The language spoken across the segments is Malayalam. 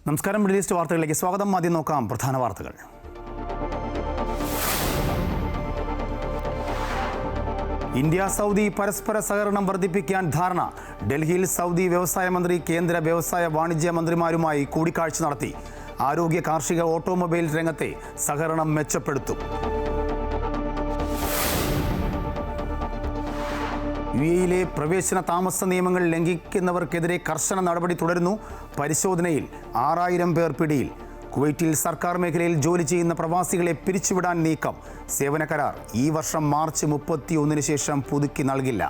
നമസ്കാരം. മിഡിൽ ഈസ്റ്റ് വാർത്തകളിലേക്ക് സ്വാഗതം. ആദ്യം നോക്കാം പ്രധാന വാർത്തകൾ. ഇന്ത്യ സൗദി പരസ്പര സഹകരണം വർദ്ധിപ്പിക്കാൻ ധാരണ. ഡൽഹിയിൽ സൗദി വ്യവസായ മന്ത്രി കേന്ദ്ര വ്യവസായ വാണിജ്യ മന്ത്രിമാരുമായി കൂടിക്കാഴ്ച നടത്തി. ആരോഗ്യ, കാർഷിക, ഓട്ടോമൊബൈൽ രംഗത്തെ സഹകരണം മെച്ചപ്പെടുത്തും. യുഎഇയിലെ പ്രവേശന താമസ നിയമങ്ങൾ ലംഘിക്കുന്നവർക്കെതിരെ കർശന നടപടി തുടരുന്നു. പരിശോധനയിൽ 6000 പേർ പിടിയിൽ. കുവൈറ്റിൽ സർക്കാർ മേഖലയിൽ ജോലി ചെയ്യുന്ന പ്രവാസികളെ പിരിച്ചുവിടാൻ നീക്കം. സേവന കരാർ ഈ വർഷം മാർച്ച് 31 ശേഷം പുതുക്കി നൽകില്ല.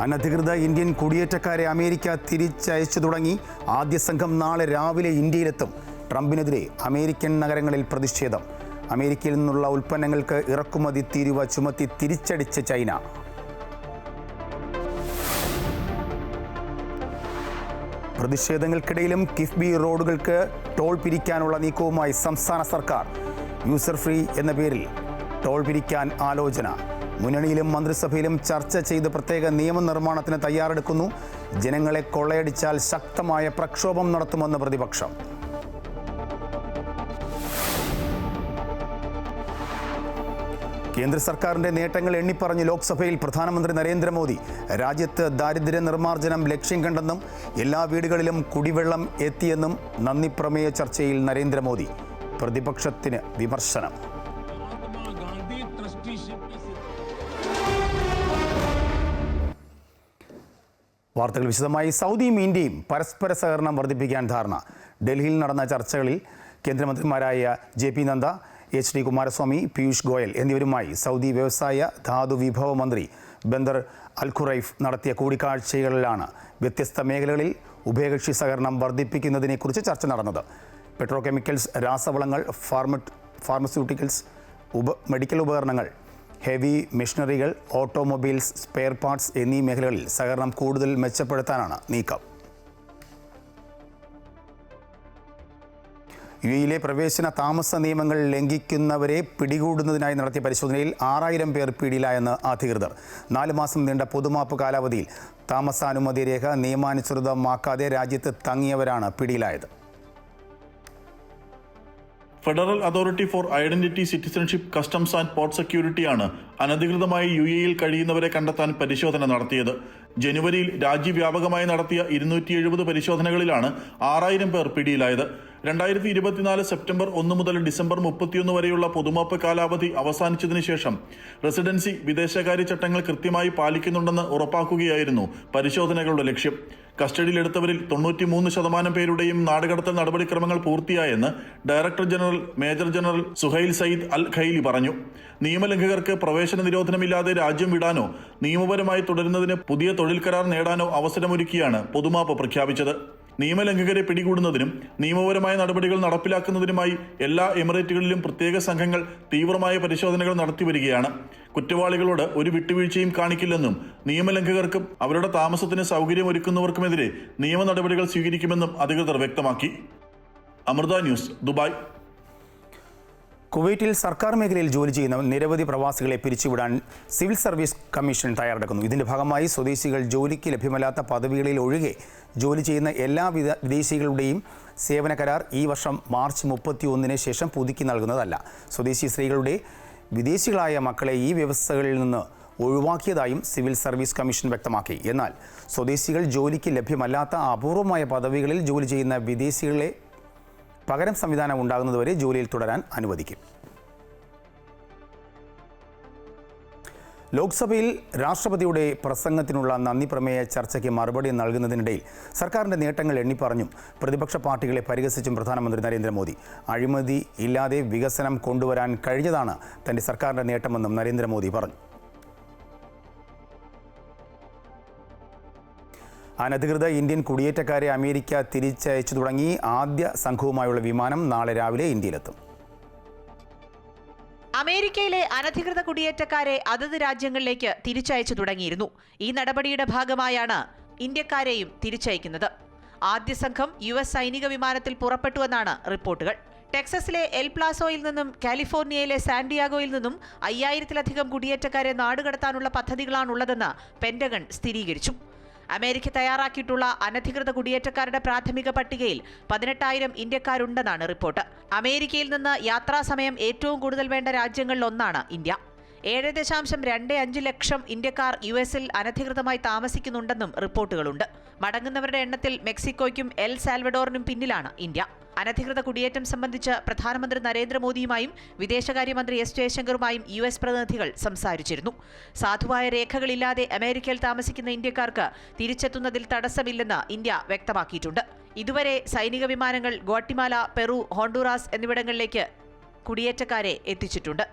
അനധികൃത ഇന്ത്യൻ കുടിയേറ്റക്കാരെ അമേരിക്ക തിരിച്ചയച്ചു തുടങ്ങി. ആദ്യ സംഘം നാളെ രാവിലെ ഇന്ത്യയിലെത്തും. ട്രംപിനെതിരെ അമേരിക്കൻ നഗരങ്ങളിൽ പ്രതിഷേധം. അമേരിക്കയിൽ നിന്നുള്ള ഉൽപ്പന്നങ്ങൾക്ക് ഇറക്കുമതി തീരുവ ചുമത്തി തിരിച്ചടിച്ച് ചൈന. പ്രതിഷേധങ്ങൾക്കിടയിലും കിഫ്ബി റോഡുകൾക്ക് ടോൾ പിരിക്കാനുള്ള നീക്കവുമായി സംസ്ഥാന സർക്കാർ. യൂസർ ഫ്രീ എന്ന പേരിൽ ടോൾ പിരിക്കാൻ ആലോചന. മുന്നണിയിലും മന്ത്രിസഭയിലും ചർച്ച ചെയ്ത് പ്രത്യേക നിയമനിർമ്മാണത്തിന് തയ്യാറെടുക്കുന്നു. ജനങ്ങളെ കൊള്ളയടിച്ചാൽ ശക്തമായ പ്രക്ഷോഭം നടത്തുമെന്ന് പ്രതിപക്ഷം. കേന്ദ്ര സർക്കാരിന്റെ നേട്ടങ്ങൾ എണ്ണിപ്പറഞ്ഞ് ലോക്സഭയിൽ പ്രധാനമന്ത്രി നരേന്ദ്രമോദി. രാജ്യത്ത് ദാരിദ്ര്യ നിർമ്മാർജ്ജനം ലക്ഷ്യം കണ്ടെന്നും എല്ലാ വീടുകളിലും കുടിവെള്ളം എത്തിയെന്നും നന്ദി പ്രമേയ ചർച്ചയിൽ നരേന്ദ്രമോദി. പ്രതിപക്ഷത്തിന് വിമർശനം. വാർത്തകൾ വിശദമായി. സൗദിയും ഇന്ത്യയും പരസ്പര സഹകരണം വർദ്ധിപ്പിക്കാൻ ധാരണ. ഡൽഹിയിൽ നടന്ന ചർച്ചകളിൽ കേന്ദ്രമന്ത്രിമാരായ JP നദ്ദ, HD കുമാരസ്വാമി, പീയൂഷ് ഗോയൽ എന്നിവരുമായി സൗദി വ്യവസായ, ധാതു വിഭവ മന്ത്രി ബന്ദർ അൽ ഖുറൈഫ് നടത്തിയ കൂടിക്കാഴ്ചകളിലാണ് വ്യത്യസ്ത മേഖലകളിൽ ഉഭയകക്ഷി സഹകരണം വർദ്ധിപ്പിക്കുന്നതിനെക്കുറിച്ച് ചർച്ച നടന്നത്. പെട്രോ കെമിക്കൽസ്, രാസവളങ്ങൾ, ഫാർമസ്യൂട്ടിക്കൽസ്, മെഡിക്കൽ ഉപകരണങ്ങൾ, ഹെവി മെഷീനറികൾ, ഓട്ടോമൊബൈൽസ്, സ്പെയർ പാർട്സ് എന്നീ മേഖലകളിൽ സഹകരണം കൂടുതൽ മെച്ചപ്പെടുത്താനാണ് നീക്കം. യുഎഇയിലെ പ്രവേശന താമസ നിയമങ്ങൾ ലംഘിക്കുന്നവരെ പിടികൂടുന്നതിനായി നടത്തിയ പരിശോധനയിൽ 6000 പേർ പിടിയിലായെന്ന് അധികൃതർ. 4 മാസം നീണ്ട പൊതുമാപ്പ് കാലാവധിയിൽ താമസാനുമതി രേഖ നിയമാനുസൃതമാക്കാതെ രാജ്യത്ത് തങ്ങിയവരാണ് പിടിയിലായത്. ഫെഡറൽ അതോറിറ്റി ഫോർ ഐഡന്റിറ്റി, സിറ്റിസൺഷിപ്പ്, കസ്റ്റംസ് ആൻഡ് പോർട്ട് സെക്യൂരിറ്റിയാണ് അനധികൃതമായി യുഎഇയിൽ കഴിയുന്നവരെ കണ്ടെത്താൻ പരിശോധന നടത്തിയത്. ജനുവരിയിൽ രാജ്യവ്യാപകമായി നടത്തിയ 270 പരിശോധനകളിലാണ് 6000 പേർ പിടിയിലായത്. 2024 സെപ്റ്റംബർ 1 മുതൽ ഡിസംബർ 31 വരെയുള്ള പൊതുമാപ്പ് കാലാവധി അവസാനിച്ചതിനു ശേഷം റെസിഡൻസി, വിദേശകാര്യ ചട്ടങ്ങൾ കൃത്യമായി പാലിക്കുന്നുണ്ടെന്ന് ഉറപ്പാക്കുകയായിരുന്നു പരിശോധനകളുടെ ലക്ഷ്യം. കസ്റ്റഡിയിലെടുത്തവരിൽ 93% പേരുടെയും നാടുകടത്തൽ നടപടിക്രമങ്ങൾ പൂർത്തിയായെന്ന് director general major general Suhail Saeed Al Khaili പറഞ്ഞു. നിയമലംഘകർക്ക് പ്രവേശന നിരോധനമില്ലാതെ രാജ്യം വിടാനോ നിയമപരമായി തുടരുന്നതിന് പുതിയ തൊഴിൽ കരാർ നേടാനോ അവസരമൊരുക്കിയാണ് പൊതുമാപ്പ് പ്രഖ്യാപിച്ചത്. നിയമലംഘകരെ പിടികൂടുന്നതിനും നിയമപരമായ നടപടികൾ നടപ്പിലാക്കുന്നതിനുമായി എല്ലാ എമിറേറ്റുകളിലും പ്രത്യേക സംഘങ്ങൾ തീവ്രമായ പരിശോധനകൾ നടത്തിവരികയാണ്. കുറ്റവാളികളോട് ഒരു വിട്ടുവീഴ്ചയും കാണിക്കില്ലെന്നും നിയമലംഘകർക്കും അവരുടെ താമസത്തിന് സൗകര്യമൊരുക്കുന്നവർക്കുമെതിരെ നിയമ നടപടികൾ സ്വീകരിക്കുമെന്നും അധികൃതർ വ്യക്തമാക്കി. Amrita news, Dubai. കുവൈറ്റിൽ സർക്കാർ മേഖലയിൽ ജോലി ചെയ്യുന്ന നിരവധി പ്രവാസികളെ പിരിച്ചുവിടാൻ സിവിൽ സർവീസ് കമ്മീഷൻ തയ്യാറെടുക്കുന്നു. ഇതിന്റെ ഭാഗമായി സ്വദേശികൾ ജോലിക്ക് ലഭ്യമല്ലാത്ത പദവികളിൽ ഒഴികെ ജോലി ചെയ്യുന്ന എല്ലാ വിദേശികളുടെയും സേവന കരാർ ഈ വർഷം മാർച്ച് 31 ശേഷം പുതുക്കി നൽകുന്നതല്ല. സ്വദേശി സ്ത്രീകളുടെ വിദേശികളായ മക്കളെ ഈ വ്യവസ്ഥകളിൽ നിന്ന് ഒഴിവാക്കിയതായും സിവിൽ സർവീസ് കമ്മീഷൻ വ്യക്തമാക്കി. എന്നാൽ സ്വദേശികൾ ജോലിക്ക് ലഭ്യമല്ലാത്ത അപൂർവമായ പദവികളിൽ ജോലി ചെയ്യുന്ന വിദേശികളെ പകരം സംവിധാനം ഉണ്ടാകുന്നതുവരെ ജോലിയിൽ തുടരാൻ അനുവദിക്കും. ലോക്സഭയിൽ രാഷ്ട്രപതിയുടെ പ്രസംഗത്തിനുള്ള നന്ദി പ്രമേയ ചർച്ചയ്ക്ക് മറുപടി നൽകുന്നതിനിടയിൽ സർക്കാരിൻ്റെ നേട്ടങ്ങൾ എണ്ണിപ്പറഞ്ഞും പ്രതിപക്ഷ പാർട്ടികളെ പരിഹസിച്ചും പ്രധാനമന്ത്രി നരേന്ദ്രമോദി. അഴിമതി ഇല്ലാതെ വികസനം കൊണ്ടുവരാൻ കഴിഞ്ഞതാണ് തൻ്റെ സർക്കാരിൻ്റെ നേട്ടമെന്നും നരേന്ദ്രമോദി പറഞ്ഞു. അനധികൃത ഇന്ത്യൻ കുടിയേറ്റക്കാരെ അമേരിക്ക തിരിച്ചയച്ചു തുടങ്ങി. ആദ്യ സംഘവുമായുള്ള വിമാനം നാളെ രാവിലെ ഇന്ത്യയിലെത്തും. അമേരിക്കയിലെ അനധികൃത കുടിയേറ്റക്കാരെ അതത് രാജ്യങ്ങളിലേക്ക് തിരിച്ചയച്ചു തുടങ്ങിയിരുന്നു. ഈ നടപടിയുടെ ഭാഗമായാണ് ഇന്ത്യക്കാരെയും തിരിച്ചയക്കുന്നത്. ആദ്യ സംഘം US സൈനിക വിമാനത്തിൽ പുറപ്പെട്ടുവെന്നാണ് റിപ്പോർട്ടുകൾ. ടെക്സസിലെ എൽ പ്ലാസോയിൽ നിന്നും കാലിഫോർണിയയിലെ സാന്റിയാഗോയിൽ നിന്നും 5000-ലധികം കുടിയേറ്റക്കാരെ നാടുകടത്താനുള്ള പദ്ധതികളാണുള്ളതെന്ന് പെന്റഗൺ സ്ഥിരീകരിച്ചു. അമേരിക്ക തയ്യാറാക്കിയിട്ടുള്ള അനധികൃത കുടിയേറ്റക്കാരുടെ പ്രാഥമിക പട്ടികയിൽ 18,000 ഇന്ത്യക്കാരുണ്ടെന്നാണ് റിപ്പോർട്ട്. അമേരിക്കയിൽ നിന്ന് യാത്രാസമയം ഏറ്റവും കൂടുതൽ വേണ്ട രാജ്യങ്ങളിലൊന്നാണ് ഇന്ത്യ. 7.25 ലക്ഷം ഇന്ത്യക്കാർ യുഎസിൽ അനധികൃതമായി താമസിക്കുന്നുണ്ടെന്നും റിപ്പോർട്ടുകളുണ്ട്. മടങ്ങുന്നവരുടെ എണ്ണത്തിൽ മെക്സിക്കോയ്ക്കും എൽ സാൽവഡോറിനും പിന്നിലാണ് ഇന്ത്യ. അനധികൃത കുടിയേറ്റം സംബന്ധിച്ച് പ്രധാനമന്ത്രി നരേന്ദ്രമോദിയുമായും വിദേശകാര്യമന്ത്രി എസ് ജയശങ്കറുമായും യുഎസ് പ്രതിനിധികൾ സംസാരിച്ചിരുന്നു. സാധുവായ രേഖകളില്ലാതെ അമേരിക്കയിൽ താമസിക്കുന്ന ഇന്ത്യക്കാർക്ക് തിരിച്ചെത്തുന്നതിൽ തടസ്സമില്ലെന്ന് ഇന്ത്യ വ്യക്തമാക്കിയിട്ടുണ്ട്. ഇതുവരെ സൈനിക വിമാനങ്ങൾ ഗ്വാട്ടിമാല, പെറു, ഹോണ്ടുറാസ് എന്നിവിടങ്ങളിലേക്ക് കുടിയേറ്റക്കാരെ എത്തിച്ചിട്ടുണ്ട്.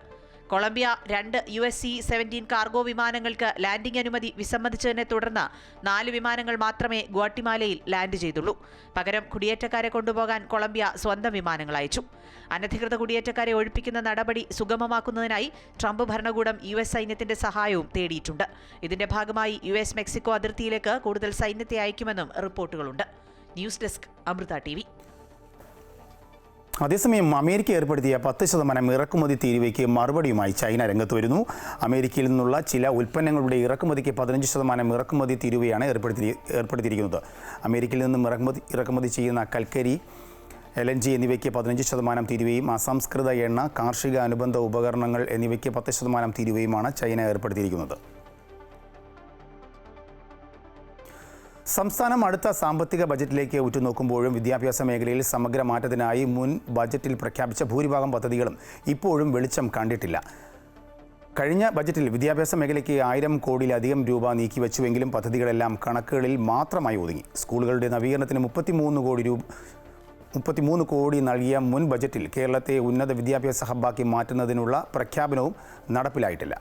കൊളംബിയ 2 US C-17 കാർഗോ വിമാനങ്ങൾക്ക് ലാൻഡിംഗ് അനുമതി വിസമ്മതിച്ചതിനെ തുടർന്ന് 4 വിമാനങ്ങൾ മാത്രമേ ഗ്വാട്ടിമാലയിൽ ലാൻഡ് ചെയ്തുള്ളൂ. പകരം കുടിയേറ്റക്കാരെ കൊണ്ടുപോകാൻ കൊളംബിയ സ്വന്തം വിമാനങ്ങൾ അയച്ചു. അനധികൃത കുടിയേറ്റക്കാരെ ഒഴിപ്പിക്കുന്ന നടപടി സുഗമമാക്കുന്നതിനായി ട്രംപ് ഭരണകൂടം US സൈന്യത്തിന്റെ സഹായവും തേടിയിട്ടുണ്ട്. ഇതിന്റെ ഭാഗമായി US മെക്സിക്കോ അതിർത്തിയിലേക്ക് കൂടുതൽ സൈന്യത്തെ അയക്കുമെന്നും റിപ്പോർട്ടുകളുണ്ട്. News desk Amrita TV. അതേസമയം അമേരിക്ക ഏർപ്പെടുത്തിയ 10% ഇറക്കുമതി തീരുവയ്ക്ക് മറുപടിയുമായി ചൈന രംഗത്ത് വരുന്നു. അമേരിക്കയിൽ നിന്നുള്ള ചില ഉൽപ്പന്നങ്ങളുടെ ഇറക്കുമതിക്ക് 15% ഇറക്കുമതി തീരുവയാണ് ഏർപ്പെടുത്തിയിരിക്കുന്നത്. അമേരിക്കയിൽ നിന്നും ഇറക്കുമതി ചെയ്യുന്ന കൽക്കരി, LNG എന്നിവയ്ക്ക് 15% തീരുവയും അസംസ്കൃത എണ്ണ, കാർഷിക അനുബന്ധ ഉപകരണങ്ങൾ എന്നിവയ്ക്ക് 10% തീരുവയുമാണ് ചൈന ഏർപ്പെടുത്തിയിരിക്കുന്നത്. സംസ്ഥാനം അടുത്ത സാമ്പത്തിക ബജറ്റിലേക്ക് ഉറ്റുനോക്കുമ്പോഴും വിദ്യാഭ്യാസ മേഖലയിൽ സമഗ്ര മാറ്റത്തിനായി മുൻ ബജറ്റിൽ പ്രഖ്യാപിച്ച ഭൂരിഭാഗം പദ്ധതികളും ഇപ്പോഴും വെളിച്ചം കണ്ടിട്ടില്ല. കഴിഞ്ഞ ബജറ്റിൽ വിദ്യാഭ്യാസ മേഖലയ്ക്ക് 1000 കോടിയിലധികം രൂപ നീക്കിവെച്ചുവെങ്കിലും പദ്ധതികളെല്ലാം കണക്കുകളിൽ മാത്രമായി ഒതുങ്ങി. സ്കൂളുകളുടെ നവീകരണത്തിന് 33 കോടി നൽകിയ മുൻ ബജറ്റിൽ കേരളത്തെ ഉന്നത വിദ്യാഭ്യാസ ഹബ്ബാക്കി മാറ്റുന്നതിനുള്ള പ്രഖ്യാപനവും നടപ്പിലായിട്ടില്ല.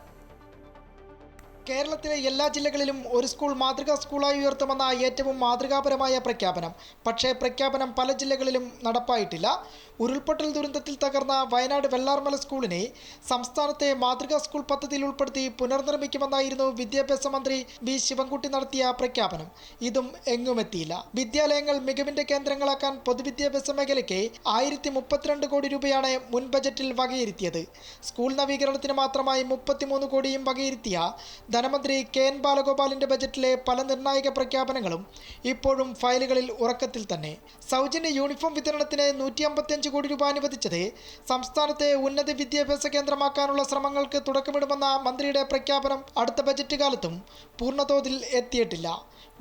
കേരളത്തിലെ എല്ലാ ജില്ലകളിലും ഒരു സ്കൂൾ മാതൃകാ സ്കൂളായി ഉയർത്തുമെന്ന ഏറ്റവും മാതൃകാപരമായ പ്രഖ്യാപനം. പക്ഷേ പ്രഖ്യാപനം പല ജില്ലകളിലും നടപ്പായിട്ടില്ല. ഉരുൾപൊട്ടൽ ദുരന്തത്തിൽ തകർന്ന വയനാട് വെള്ളാർമല സ്കൂളിനെ സംസ്ഥാനത്തെ മാതൃകാ സ്കൂൾ പദ്ധതിയിൽ ഉൾപ്പെടുത്തി പുനർനിർമ്മിക്കുമെന്നായിരുന്നു വിദ്യാഭ്യാസ മന്ത്രി വി ശിവൻകുട്ടി നടത്തിയ പ്രഖ്യാപനം. ഇതും എങ്ങുമെത്തിയില്ല. വിദ്യാലയങ്ങൾ മികവിന്റെ കേന്ദ്രങ്ങളാക്കാൻ പൊതുവിദ്യാഭ്യാസ മേഖലയ്ക്ക് 1032 കോടി രൂപയാണ് മുൻ ബജറ്റിൽ വകയിരുത്തിയത്. സ്കൂൾ നവീകരണത്തിന് മാത്രമായി 33 കോടിയും വകയിരുത്തിയ ധനമന്ത്രി KN ബാലഗോപാലിന്റെ ബജറ്റിലെ പല നിർണായക പ്രഖ്യാപനങ്ങളും ഇപ്പോഴും ഫയലുകളിൽ ഉറക്കത്തിൽ തന്നെ. സൗജന്യ യൂണിഫോം വിതരണത്തിന് 155 കോടി രൂപ അനുവദിച്ചത് സംസ്ഥാനത്തെ ഉന്നത വിദ്യാഭ്യാസ കേന്ദ്രമാക്കാനുള്ള ശ്രമങ്ങൾക്ക് തുടക്കമിടുമെന്ന മന്ത്രിയുടെ പ്രഖ്യാപനം അടുത്ത ബജറ്റ് കാലത്തും പൂർണ്ണതോതിൽ എത്തിയിട്ടില്ല.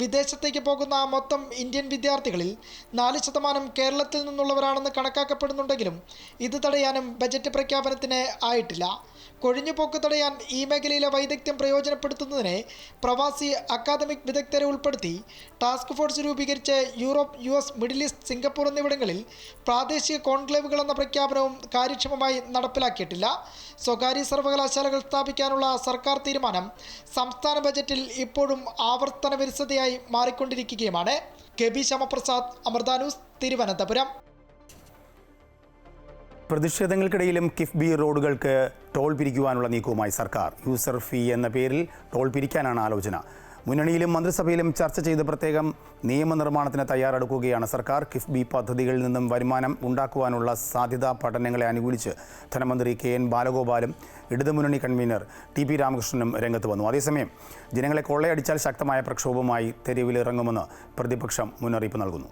വിദേശത്തേക്ക് പോകുന്ന മൊത്തം ഇന്ത്യൻ വിദ്യാർത്ഥികളിൽ 4% കേരളത്തിൽ നിന്നുള്ളവരാണെന്ന് കണക്കാക്കപ്പെടുന്നുണ്ടെങ്കിലും ഇത് തടയാനും ബജറ്റ് പ്രഖ്യാപനത്തിന് ആയിട്ടില്ല. കൊഴിഞ്ഞുപോക്ക് തടയാൻ ഈ മേഖലയിലെ വൈദഗ്ധ്യം പ്രയോജനപ്പെടുത്തുന്നതിന് പ്രവാസി അക്കാദമിക് വിദഗ്ധരെ ഉൾപ്പെടുത്തി ടാസ്ക് ഫോഴ്സ് രൂപീകരിച്ച് Europe, US, middle east, Singapore എന്നിവിടങ്ങളിൽ പ്രാദേശിക കോൺക്ലേവുകൾ എന്ന പ്രഖ്യാപനവും കാര്യക്ഷമമായി നടപ്പിലാക്കിയിട്ടില്ല. സ്വകാര്യ സർവകലാശാലകൾ സ്ഥാപിക്കാനുള്ള സർക്കാർ തീരുമാനം സംസ്ഥാന ബജറ്റിൽ ഇപ്പോഴും ആവർത്തന വിരസതയായി മാറിക്കൊണ്ടിരിക്കുകയുമാണ്. KB Shyamaprasad, Amrita news, Thiruvananthapuram. പ്രതിഷേധങ്ങൾക്കിടയിലും കിഫ്ബി റോഡുകൾക്ക് ടോൾ പിരിക്കുവാനുള്ള നീക്കവുമായി സർക്കാർ. യൂസർ ഫീ എന്ന പേരിൽ ടോൾ പിരിക്കാനാണ് ആലോചന. മുന്നണിയിലും മന്ത്രിസഭയിലും ചർച്ച ചെയ്ത് പ്രത്യേകം നിയമനിർമ്മാണത്തിന് തയ്യാറെടുക്കുകയാണ് സർക്കാർ. കിഫ്ബി പദ്ധതികളിൽ നിന്നും വരുമാനം ഉണ്ടാക്കുവാനുള്ള സാധ്യതാ പഠനങ്ങളെ അനുകൂലിച്ച് ധനമന്ത്രി KN ബാലഗോപാലും ഇടതുമുന്നണി കൺവീനർ TP രാമകൃഷ്ണനും രംഗത്ത് വന്നു. അതേസമയം ജനങ്ങളെ കൊള്ളയടിച്ചാൽ ശക്തമായ പ്രക്ഷോഭവുമായി തെരുവിലിറങ്ങുമെന്ന് പ്രതിപക്ഷം മുന്നറിയിപ്പ് നൽകുന്നു.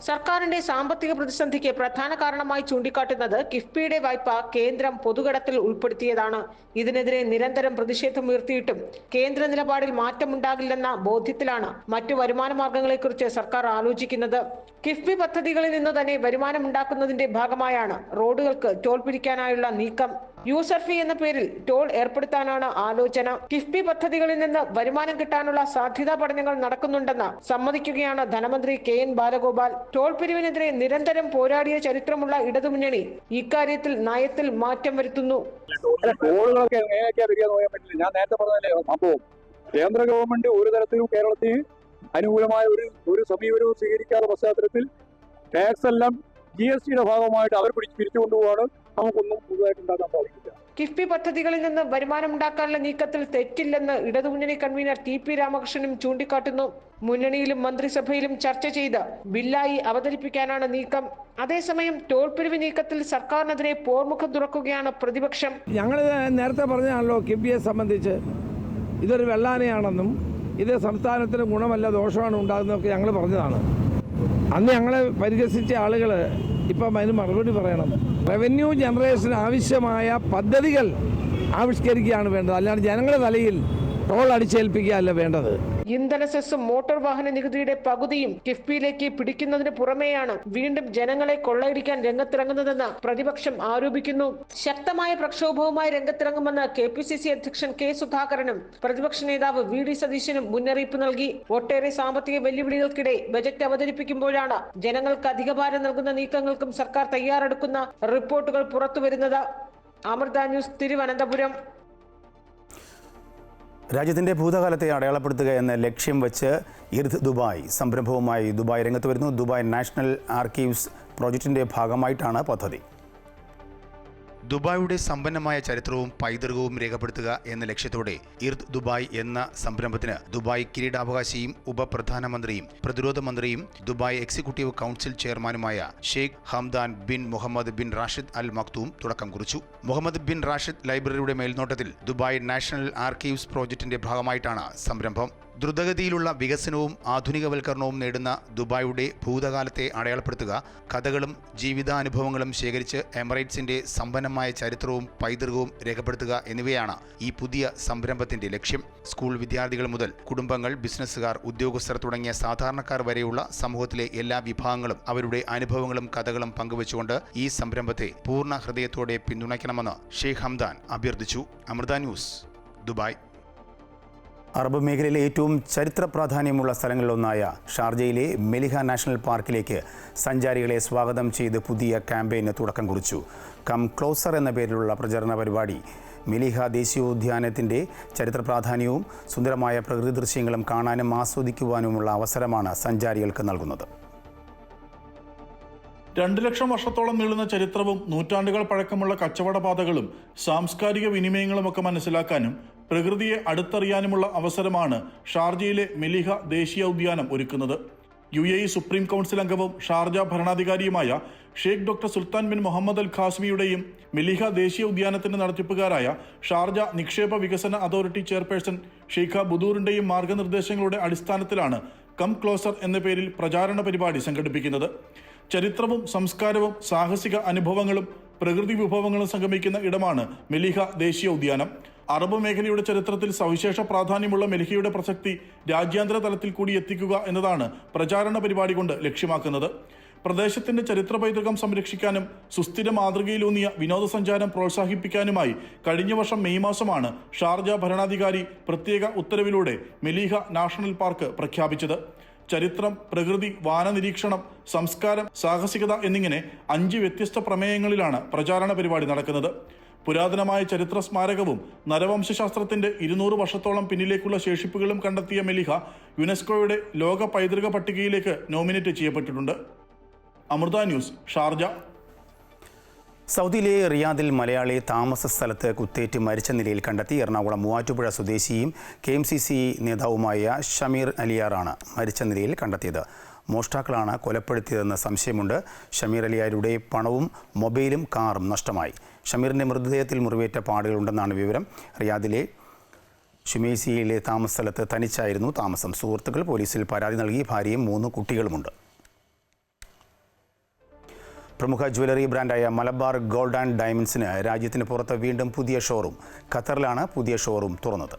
സർക്കാരിന്റെ സാമ്പത്തിക പ്രതിസന്ധിക്ക് പ്രധാന കാരണമായി ചൂണ്ടിക്കാട്ടുന്നത് കിഫ്ബിയുടെ വായ്പ കേന്ദ്രം പൊതുകടത്തിൽ ഉൾപ്പെടുത്തിയതാണ്. ഇതിനെതിരെ നിരന്തരം പ്രതിഷേധമുയർത്തിയിട്ടും കേന്ദ്ര നിലപാടിൽ മാറ്റമുണ്ടാകില്ലെന്ന ബോധ്യത്തിലാണ് മറ്റു വരുമാന മാർഗങ്ങളെക്കുറിച്ച് സർക്കാർ ആലോചിക്കുന്നത്. കിഫ്ബി പദ്ധതികളിൽ നിന്ന് തന്നെ വരുമാനമുണ്ടാക്കുന്നതിന്റെ ഭാഗമായാണ് റോഡുകൾക്ക് ടോൾ പിരിക്കാനായുള്ള നീക്കം. യൂസർ ഫീ എന്ന പേരിൽ ടോൾ ഏർപ്പെടുത്താനാണ് ആലോചന. കിഫ്ബി പദ്ധതികളിൽ നിന്ന് വരുമാനം കിട്ടാനുള്ള സാധ്യതാ പഠനങ്ങൾ നടക്കുന്നുണ്ടെന്ന് സമ്മതിക്കുകയാണ് ധനമന്ത്രി KN ബാലഗോപാൽ. ടോൾ പിരിവിനെതിരെ നിരന്തരം പോരാടിയ ചരിത്രമുള്ള ഇടതുമുന്നണി ഇക്കാര്യത്തിൽ നയത്തിൽ മാറ്റം വരുത്തുന്നു. ടോളുകളൊക്കെ എങ്ങനെയൊക്കെയാ പിരിക്കാന്ന് പറയാൻ പറ്റില്ല. ഞാൻ നേരത്തെ പറഞ്ഞതല്ലേ സംഭവം. കേന്ദ്ര ഗവൺമെന്റ് ഒരു തരത്തിലും കേരളത്തിൽ അനുകൂലമായ ഒരു സമീപനവും സ്വീകരിക്കാത്ത പശ്ചാത്തലത്തിൽ ടാക്സ് എല്ലാം GSTയുടെ ഭാഗമായിട്ട് അവർ പിരിച്ചു കൊണ്ടുപോവാണ്. നമുക്കൊന്നും പുതുതായിട്ട് ഉണ്ടാക്കാൻ സാധിക്കില്ല. കിഫ്ബി പദ്ധതികളിൽ നിന്ന് വരുമാനമുണ്ടാക്കാനുള്ള നീക്കത്തിൽ തെറ്റില്ലെന്ന് ഇടതുമുന്നണി കൺവീനർ TP രാമകൃഷ്ണനും ചൂണ്ടിക്കാട്ടുന്നു. മുന്നണിയിലും മന്ത്രിസഭയിലും ചർച്ച ചെയ്ത് ബില്ലായി അവതരിപ്പിക്കാനാണ് നീക്കം. അതേസമയം ടോൾ പിരിവ് നീക്കത്തിൽ സർക്കാരിനെതിരെ പോർമുഖം തുറക്കുകയാണ് പ്രതിപക്ഷം. ഞങ്ങൾ നേരത്തെ പറഞ്ഞാണല്ലോ കിഫ്ബിയെ സംബന്ധിച്ച് ഇതൊരു വെള്ളാനയാണെന്നും ഇത് സംസ്ഥാനത്തിന് ഗുണമല്ല ദോഷമാണ് ഉണ്ടാകുന്നതൊക്കെ ഞങ്ങൾ പറഞ്ഞതാണ്. അന്ന് ഞങ്ങളെ പരിഹസിച്ച ആളുകൾ ഇപ്പം അതിന് മറുപടി പറയണം. റവന്യൂ ജനറേഷന് ആവശ്യമായ പദ്ധതികൾ ആവിഷ്കരിക്കുകയാണ് വേണ്ടത്, അല്ലാണ്ട് ജനങ്ങളുടെ തലയിൽ ടോൾ അടിച്ചേൽപ്പിക്കുകയല്ല വേണ്ടത്. ഇന്ധന സെസ്സും മോട്ടോർ വാഹന നികുതിയുടെ പകുതിയും കിഫ്ബിയിലേക്ക് പിടിക്കുന്നതിന് പുറമെയാണ് വീണ്ടും ജനങ്ങളെ കൊള്ളയടിക്കാൻ രംഗത്തിറങ്ങുന്നതെന്ന് പ്രതിപക്ഷം ആരോപിക്കുന്നു. ശക്തമായ പ്രക്ഷോഭവുമായി രംഗത്തിറങ്ങുമെന്ന് KPCC അധ്യക്ഷൻ K സുധാകരനും പ്രതിപക്ഷ നേതാവ് VD സതീശനും മുന്നറിയിപ്പ് നൽകി. ഒട്ടേറെ സാമ്പത്തിക വെല്ലുവിളികൾക്കിടെ ബജറ്റ് അവതരിപ്പിക്കുമ്പോഴാണ് ജനങ്ങൾക്ക് അധികഭാരം നൽകുന്ന നീക്കങ്ങൾക്കും സർക്കാർ തയ്യാറെടുക്കുന്ന റിപ്പോർട്ടുകൾ പുറത്തുവരുന്നത്. അമൃത ന്യൂസ്, തിരുവനന്തപുരം. രാജ്യത്തിൻ്റെ ഭൂതകാലത്തെ അടയാളപ്പെടുത്തുക എന്ന ലക്ഷ്യം വെച്ച് ഇർത്ത് ദുബായ് സംരംഭവുമായി ദുബായ് രംഗത്ത് വരുന്നു. ദുബായ് നാഷണൽ ആർക്കീവ്സ് പ്രോജക്റ്റിൻ്റെ ഭാഗമായിട്ടാണ് പദ്ധതി. ദുബായിയുടെ സമ്പന്നമായ ചരിത്രവും പൈതൃകവും രേഖപ്പെടുത്തുക എന്ന ലക്ഷ്യത്തോടെ ഇർത്ത് ദുബായ് എന്ന സംരംഭത്തിന് ദുബായ് കിരീടാവകാശിയും ഉപപ്രധാനമന്ത്രിയും പ്രതിരോധ മന്ത്രിയും ദുബായ് എക്സിക്യൂട്ടീവ് കൗൺസിൽ ചെയർമാനുമായ Sheikh Hamdan bin Mohammed bin Rashid Al Maktoum തുടക്കം കുറിച്ചു. മുഹമ്മദ് ബിൻ റാഷിദ് ലൈബ്രറിയുടെ മേൽനോട്ടത്തിൽ ദുബായ് നാഷണൽ ആർക്കീവ്സ് പ്രോജക്റ്റിന്റെ ഭാഗമായിട്ടാണ് സംരംഭം. ദ്രുതഗതിയിലുള്ള വികസനവും ആധുനികവൽക്കരണവും നേടുന്ന ദുബായിയുടെ ഭൂതകാലത്തെ അടയാളപ്പെടുത്തുക, കഥകളും ജീവിതാനുഭവങ്ങളും ശേഖരിച്ച് എമിറേറ്റ്സിന്റെ സമ്പന്നമായ ചരിത്രവും പൈതൃകവും രേഖപ്പെടുത്തുക എന്നിവയാണ് ഈ പുതിയ സംരംഭത്തിന്റെ ലക്ഷ്യം. സ്കൂൾ വിദ്യാർത്ഥികൾ മുതൽ കുടുംബങ്ങൾ, ബിസിനസ്സുകാർ, ഉദ്യോഗസ്ഥർ തുടങ്ങിയ സാധാരണക്കാർ വരെയുള്ള സമൂഹത്തിലെ എല്ലാ വിഭാഗങ്ങളും അവരുടെ അനുഭവങ്ങളും കഥകളും പങ്കുവച്ചുകൊണ്ട് ഈ സംരംഭത്തെ പൂർണ്ണ ഹൃദയത്തോടെ പിന്തുണയ്ക്കണമെന്ന് ഷെയ്ഖ് ഹംദാൻ അഭ്യർത്ഥിച്ചു. Amrita news, Dubai. അറബ് മേഖലയിലെ ഏറ്റവും ചരിത്ര പ്രാധാന്യമുള്ള സ്ഥലങ്ങളിലൊന്നായ ഷാർജയിലെ മെലിഹ നാഷണൽ പാർക്കിലേക്ക് സഞ്ചാരികളെ സ്വാഗതം ചെയ്ത് പുതിയ ക്യാമ്പയിന് തുടക്കം കുറിച്ചു. കം ക്ലോസർ എന്ന പേരിലുള്ള പ്രചരണ പരിപാടി മെലിഹ ദേശീയോദ്യാനത്തിൻ്റെ ചരിത്ര പ്രാധാന്യവും സുന്ദരമായ പ്രകൃതി ദൃശ്യങ്ങളും കാണാനും ആസ്വദിക്കുവാനുമുള്ള അവസരമാണ് സഞ്ചാരികൾക്ക് നൽകുന്നത്. 2 ലക്ഷം വർഷത്തോളം നീളുന്ന ചരിത്രവും നൂറ്റാണ്ടുകൾ പഴക്കമുള്ള കച്ചവടപാതകളും സാംസ്കാരിക വിനിമയങ്ങളുമൊക്കെ മനസ്സിലാക്കാനും പ്രകൃതിയെ അടുത്തറിയാനുമുള്ള അവസരമാണ് ഷാർജയിലെ മെലിഹ ദേശീയ ഉദ്യാനം ഒരുക്കുന്നത്. UAE സുപ്രീം കൗൺസിൽ അംഗവും ഷാർജ ഭരണാധികാരിയുമായ Sheikh doctor Sultan bin Muhammad Al ഖാസ്മിയുടെയും മെലിഹ ദേശീയ ഉദ്യാനത്തിന്റെ നടത്തിപ്പുകാരായ ഷാർജ നിക്ഷേപ വികസന അതോറിറ്റി ചെയർപേഴ്സൺ ഷെയ്ഖ ബുദൂറിന്റെയും മാർഗനിർദ്ദേശങ്ങളുടെ അടിസ്ഥാനത്തിലാണ് കം ക്ലോസർ എന്ന പേരിൽ പ്രചാരണ പരിപാടി സംഘടിപ്പിക്കുന്നത്. ചരിത്രവും സംസ്കാരവും സാഹസിക അനുഭവങ്ങളും പ്രകൃതി വിഭവങ്ങളും സംഗമിക്കുന്ന ഇടമാണ് മെലിഹ ദേശീയ ഉദ്യാനം. അറബ് മേഖലയുടെ ചരിത്രത്തിൽ സവിശേഷ പ്രാധാന്യമുള്ള മെലിഹയുടെ പ്രസക്തി രാജ്യാന്തര തലത്തിൽ കൂടി എത്തിക്കുക എന്നതാണ് പ്രചാരണ പരിപാടി കൊണ്ട് ലക്ഷ്യമാക്കുന്നത്. പ്രദേശത്തിന്റെ ചരിത്ര പൈതൃകം സംരക്ഷിക്കാനും സുസ്ഥിര മാതൃകയിലൂന്നിയ വിനോദസഞ്ചാരം പ്രോത്സാഹിപ്പിക്കാനുമായി കഴിഞ്ഞ വർഷം മെയ് മാസമാണ് ഷാർജ ഭരണാധികാരി പ്രത്യേക ഉത്തരവിലൂടെ മെലിഹ നാഷണൽ പാർക്ക് പ്രഖ്യാപിച്ചത്. ചരിത്രം, പ്രകൃതി, വാനനിരീക്ഷണം, സംസ്കാരം, സാഹസികത എന്നിങ്ങനെ 5 വ്യത്യസ്ത പ്രമേയങ്ങളിലാണ് പ്രചാരണ പരിപാടി നടക്കുന്നത്. പുരാതനമായ ചരിത്ര സ്മാരകവും നരവംശശാസ്ത്രത്തിന്റെ 200 വർഷത്തോളം പിന്നിലേക്കുള്ള ശേഷിപ്പുകളും കണ്ടെത്തിയ മെലിഹ യുനെസ്കോയുടെ ലോക പൈതൃക പട്ടികയിലേക്ക് നോമിനേറ്റ് ചെയ്യപ്പെട്ടിട്ടുണ്ട്. Amrita news, Sharjah. സൗദിയിലെ റിയാദിൽ മലയാളി താമസ സ്ഥലത്ത് കുത്തേറ്റ് മരിച്ച നിലയിൽ കണ്ടെത്തി. എറണാകുളം മൂവാറ്റുപുഴ സ്വദേശിയും KMCC നേതാവുമായ ഷമീർ അലിയാറാണ് മരിച്ച നിലയിൽ കണ്ടെത്തിയത്. മോഷ്ടാക്കളാണ് കൊലപ്പെടുത്തിയതെന്ന് സംശയമുണ്ട്. ഷമീർ അലിയാരുടെ പണവും മൊബൈലും കാറും നഷ്ടമായി. ഷമീറിൻ്റെ മൃതദേഹത്തിൽ മുറിവേറ്റ പാടുകളുണ്ടെന്നാണ് വിവരം. റിയാദിലെ ഷുമേസിയയിലെ താമസ സ്ഥലത്ത് തനിച്ചായിരുന്നു താമസം. സുഹൃത്തുക്കൾ പോലീസിൽ പരാതി നൽകി. ഭാര്യയും 3 കുട്ടികളുമുണ്ട്. പ്രമുഖ ജ്വല്ലറി ബ്രാൻഡായ മലബാർ ഗോൾഡ് ആൻഡ് ഡയമണ്ട്സിന് രാജ്യത്തിന് പുറത്ത് വീണ്ടും പുതിയ ഷോറൂം. ഖത്തറിലാണ് പുതിയ ഷോറൂം തുറന്നത്.